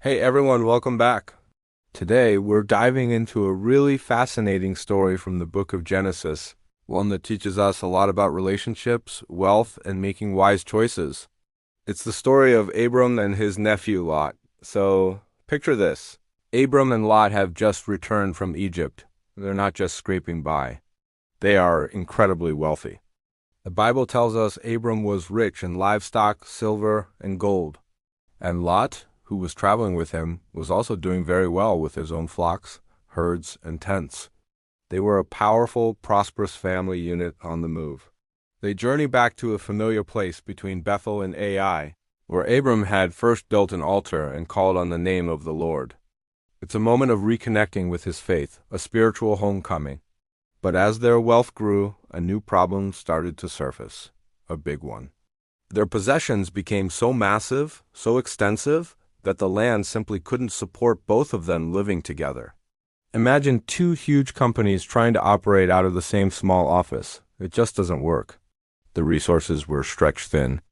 Hey everyone, welcome back. Today we're diving into a really fascinating story from the book of Genesis, one that teaches us a lot about relationships, wealth, and making wise choices. It's the story of Abram and his nephew Lot. So, picture this. Abram and Lot have just returned from Egypt. They're not just scraping by. They are incredibly wealthy. The Bible tells us Abram was rich in livestock, silver, and gold. And Lot, who was traveling with him, was also doing very well with his own flocks, herds, and tents. They were a powerful, prosperous family unit on the move. They journey back to a familiar place between Bethel and Ai, where Abram had first built an altar and called on the name of the Lord. It's a moment of reconnecting with his faith, a spiritual homecoming. But as their wealth grew, a new problem started to surface, a big one. Their possessions became so massive, so extensive, that the land simply couldn't support both of them living together. Imagine two huge companies trying to operate out of the same small office. It just doesn't work. The resources were stretched thin,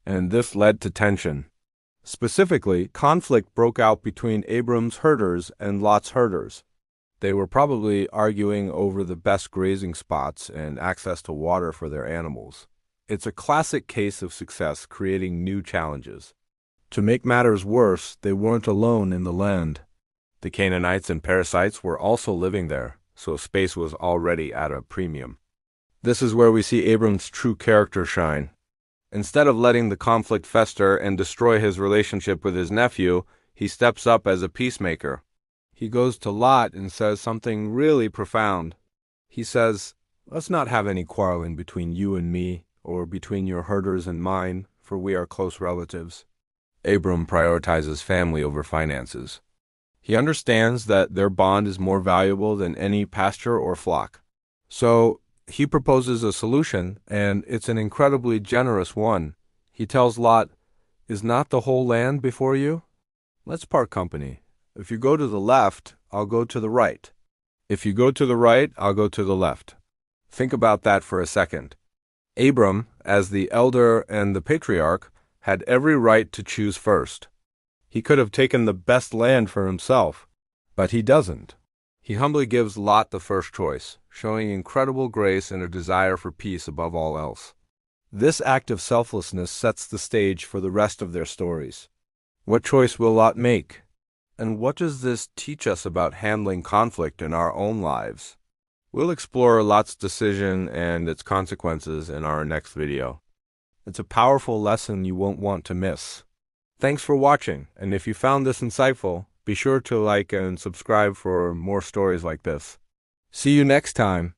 and this led to tension. Specifically, conflict broke out between Abram's herders and Lot's herders. They were probably arguing over the best grazing spots and access to water for their animals. It's a classic case of success creating new challenges. To make matters worse, they weren't alone in the land. The Canaanites and Perizzites were also living there, so space was already at a premium. This is where we see Abram's true character shine. Instead of letting the conflict fester and destroy his relationship with his nephew, he steps up as a peacemaker. He goes to Lot and says something really profound. He says, "Let's not have any quarreling between you and me, or between your herders and mine, for we are close relatives." Abram prioritizes family over finances. He understands that their bond is more valuable than any pasture or flock. So he proposes a solution, and it's an incredibly generous one. He tells Lot, "Is not the whole land before you? Let's part company. If you go to the left, I'll go to the right. If you go to the right, I'll go to the left." Think about that for a second. Abram, as the elder and the patriarch, had every right to choose first. He could have taken the best land for himself, but he doesn't. He humbly gives Lot the first choice, showing incredible grace and a desire for peace above all else. This act of selflessness sets the stage for the rest of their stories. What choice will Lot make? And what does this teach us about handling conflict in our own lives? We'll explore Lot's decision and its consequences in our next video. It's a powerful lesson you won't want to miss. Thanks for watching, and if you found this insightful, be sure to like and subscribe for more stories like this. See you next time.